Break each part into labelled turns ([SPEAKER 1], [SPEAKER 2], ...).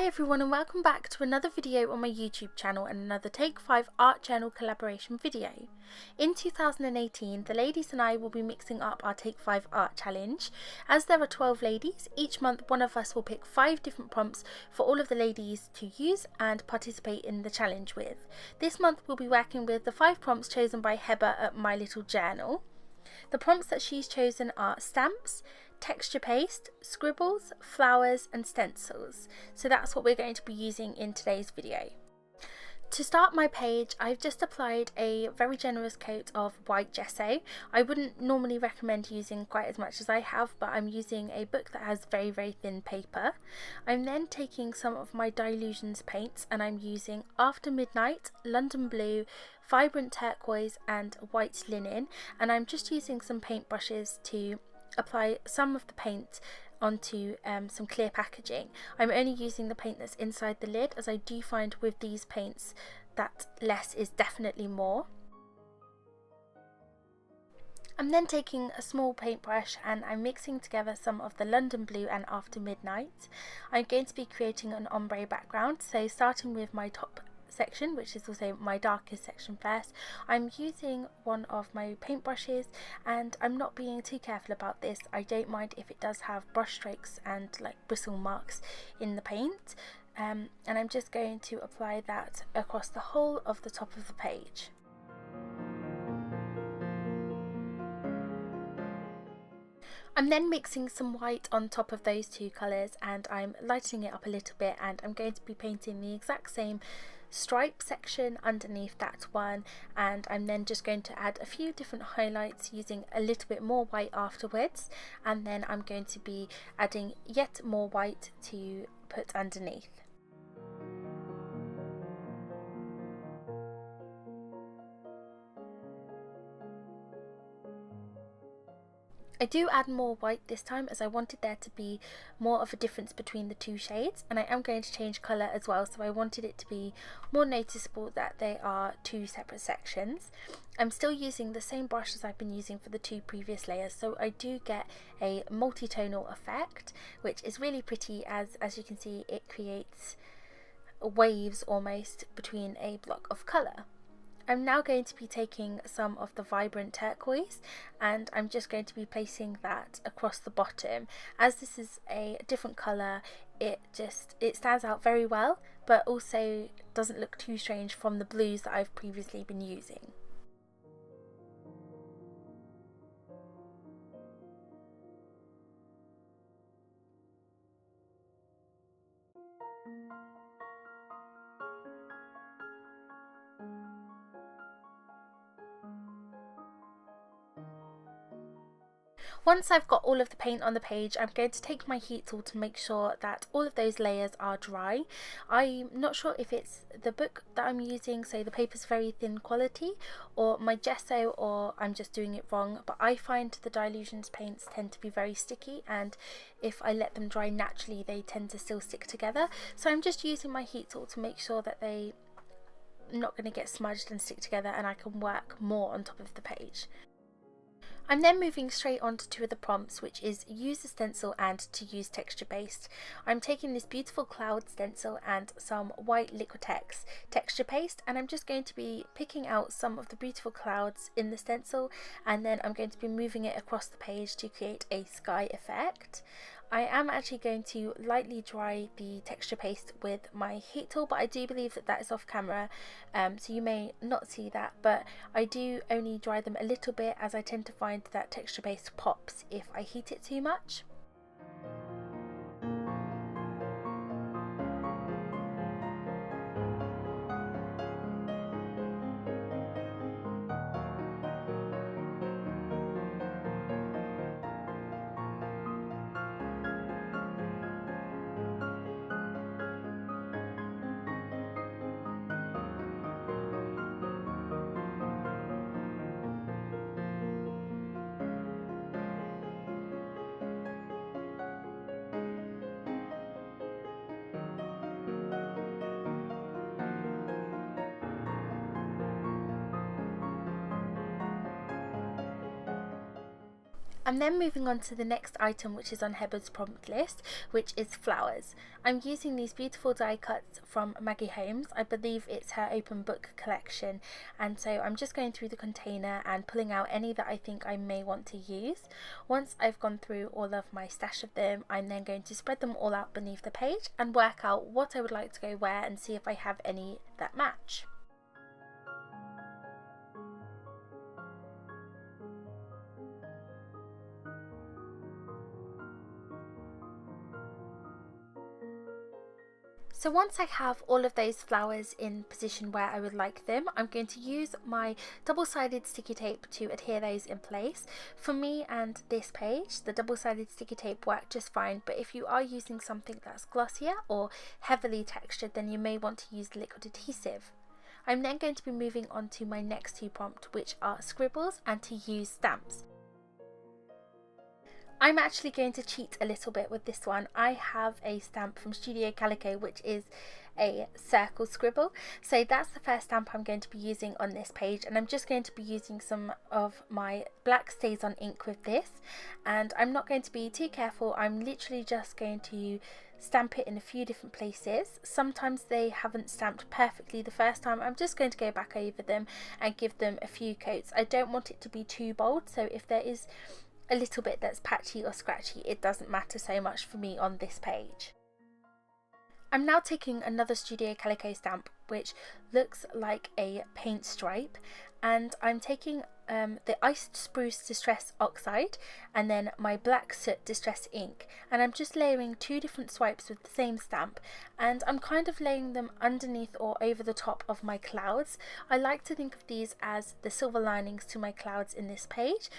[SPEAKER 1] Hi everyone and welcome back to another video on my YouTube channel and another Take 5 art journal collaboration video. In 2018, the ladies and I will be mixing up our Take 5 art challenge. As there are 12 ladies, each month one of us will pick 5 different prompts for all of the ladies to use and participate in the challenge with. This month we'll be working with the 5 prompts chosen by Heba at My Little Journal. The prompts that she's chosen are stamps, texture paste, scribbles, flowers and stencils. So that's what we're going to be using in today's video. To start my page, I've just applied a very generous coat of white gesso. I wouldn't normally recommend using quite as much as I have, but I'm using a book that has very thin paper. I'm then taking some of my Dylusions paints and I'm using After Midnight, London Blue, Vibrant Turquoise and White Linen, and I'm just using some paint brushes to apply some of the paint onto some clear packaging. I'm only using the paint that's inside the lid, as I do find with these paints that less is definitely more. I'm then taking a small paintbrush and I'm mixing together some of the London Blue and After Midnight. I'm going to be creating an ombre background, so starting with my top section, which is also my darkest section first, I'm using one of my paintbrushes and I'm not being too careful about this. I don't mind if it does have brush strokes and like bristle marks in the paint, and I'm just going to apply that across the whole of the top of the page. I'm then mixing some white on top of those two colours and I'm lightening it up a little bit, and I'm going to be painting the exact same stripe section underneath that one, and I'm then just going to add a few different highlights using a little bit more white afterwards, and then I'm going to be adding yet more white to put underneath. I do add more white this time as I wanted there to be more of a difference between the two shades, and I am going to change colour as well, so I wanted it to be more noticeable that they are two separate sections. I'm still using the same brush as I've been using for the two previous layers, so I do get a multi-tonal effect, which is really pretty. As you can see, it creates waves almost between a block of colour. I'm now going to be taking some of the Vibrant Turquoise and I'm just going to be placing that across the bottom. As this is a different colour, it stands out very well, but also doesn't look too strange from the blues that I've previously been using. Once I've got all of the paint on the page, I'm going to take my heat tool to make sure that all of those layers are dry. I'm not sure if it's the book that I'm using, so the paper's very thin quality, or my gesso, or I'm just doing it wrong, but I find the Dylusions paints tend to be very sticky, and if I let them dry naturally they tend to still stick together. So I'm just using my heat tool to make sure that they're not going to get smudged and stick together, and I can work more on top of the page. I'm then moving straight on to two of the prompts, which is use a stencil and to use texture paste. I'm taking this beautiful cloud stencil and some white Liquitex texture paste, and I'm just going to be picking out some of the beautiful clouds in the stencil, and then I'm going to be moving it across the page to create a sky effect. I am actually going to lightly dry the texture paste with my heat tool, but I do believe that that is off camera, so you may not see that, but I do only dry them a little bit, as I tend to find that texture paste pops if I heat it too much. I'm then moving on to the next item, which is on Heba's prompt list, which is flowers. I'm using these beautiful die cuts from Maggie Holmes. I believe it's her open book collection, and so I'm just going through the container and pulling out any that I think I may want to use. Once I've gone through all of my stash of them, I'm then going to spread them all out beneath the page and work out what I would like to go where and see if I have any that match. So once I have all of those flowers in position where I would like them, I'm going to use my double-sided sticky tape to adhere those in place. For me and this page, the double-sided sticky tape worked just fine, but if you are using something that's glossier or heavily textured, then you may want to use liquid adhesive. I'm then going to be moving on to my next two prompts, which are scribbles and to use stamps. I'm actually going to cheat a little bit with this one. I have a stamp from Studio Calico, which is a circle scribble. So that's the first stamp I'm going to be using on this page, and I'm just going to be using some of my black stays on ink with this, and I'm not going to be too careful. I'm literally just going to stamp it in a few different places. Sometimes they haven't stamped perfectly the first time. I'm just going to go back over them and give them a few coats. I don't want it to be too bold, so if there is a little bit that's patchy or scratchy, it doesn't matter so much for me on this page. I'm now taking another Studio Calico stamp which looks like a paint stripe, and I'm taking the Iced Spruce Distress Oxide and then my Black Soot Distress ink, and I'm just layering two different swipes with the same stamp, and I'm kind of laying them underneath or over the top of my clouds. I like to think of these as the silver linings to my clouds in this page.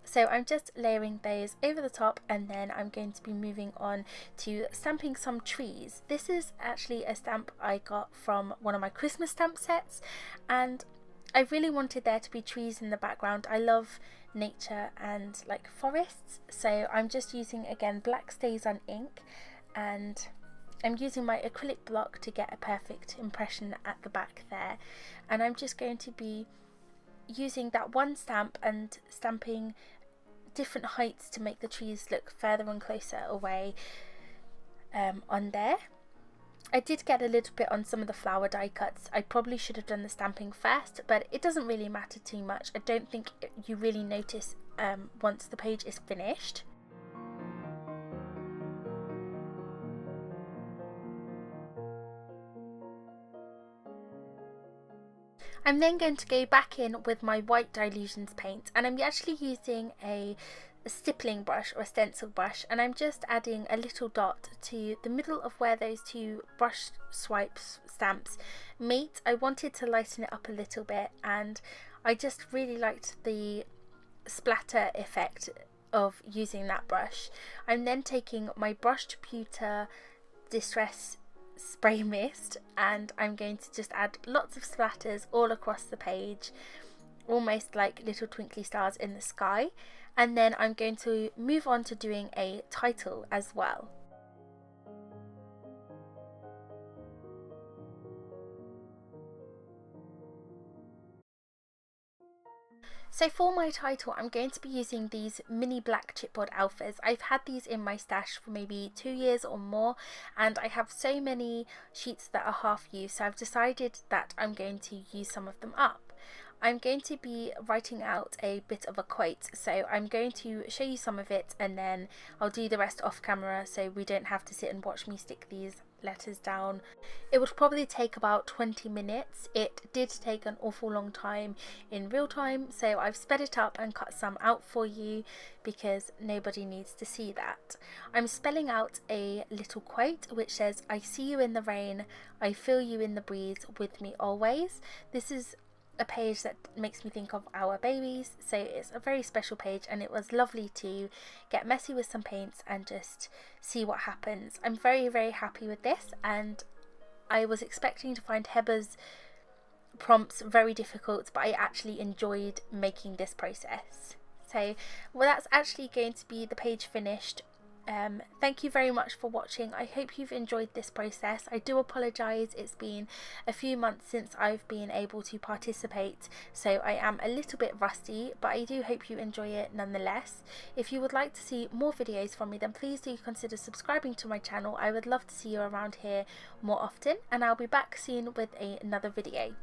[SPEAKER 1] So I'm just layering those over the top, and then I'm going to be moving on to stamping some trees. This is actually a stamp I got from one of my Christmas stamp sets, and I really wanted there to be trees in the background. I love nature and like forests, so I'm just using again black stays on ink, and I'm using my acrylic block to get a perfect impression at the back there, and I'm just going to be using that one stamp and stamping different heights to make the trees look further and closer away on there. I did get a little bit on some of the flower die cuts. I probably should have done the stamping first, but it doesn't really matter too much. I don't think you really notice once the page is finished. I'm then going to go back in with my white Dilutions paint, and I'm actually using a stippling brush or a stencil brush, and I'm just adding a little dot to the middle of where those two brush swipes stamps meet. I wanted to lighten it up a little bit, and I just really liked the splatter effect of using that brush. I'm then taking my brushed pewter Distress spray mist, and I'm going to just add lots of splatters all across the page, almost like little twinkly stars in the sky, and then I'm going to move on to doing a title as well. So for my title, I'm going to be using these mini black chipboard alphas. I've had these in my stash for maybe 2 years or more, and I have so many sheets that are half used, so I've decided that I'm going to use some of them up. I'm going to be writing out a bit of a quote, so I'm going to show you some of it and then I'll do the rest off camera so we don't have to sit and watch me stick these letters down. It would probably take about 20 minutes. It did take an awful long time in real time, so I've sped it up and cut some out for you because nobody needs to see that. I'm spelling out a little quote which says, "I see you in the rain, I feel you in the breeze, with me always." This is a page that makes me think of our babies, so it's a very special page, and it was lovely to get messy with some paints and just see what happens. I'm very, very happy with this, and I was expecting to find Heba's prompts very difficult, but I actually enjoyed making this process. So well, that's actually going to be the page finished. Thank you very much for watching. I hope you've enjoyed this process. I do apologise, it's been a few months since I've been able to participate, so I am a little bit rusty, but I do hope you enjoy it nonetheless. If you would like to see more videos from me, then please do consider subscribing to my channel. I would love to see you around here more often, and I'll be back soon with another video.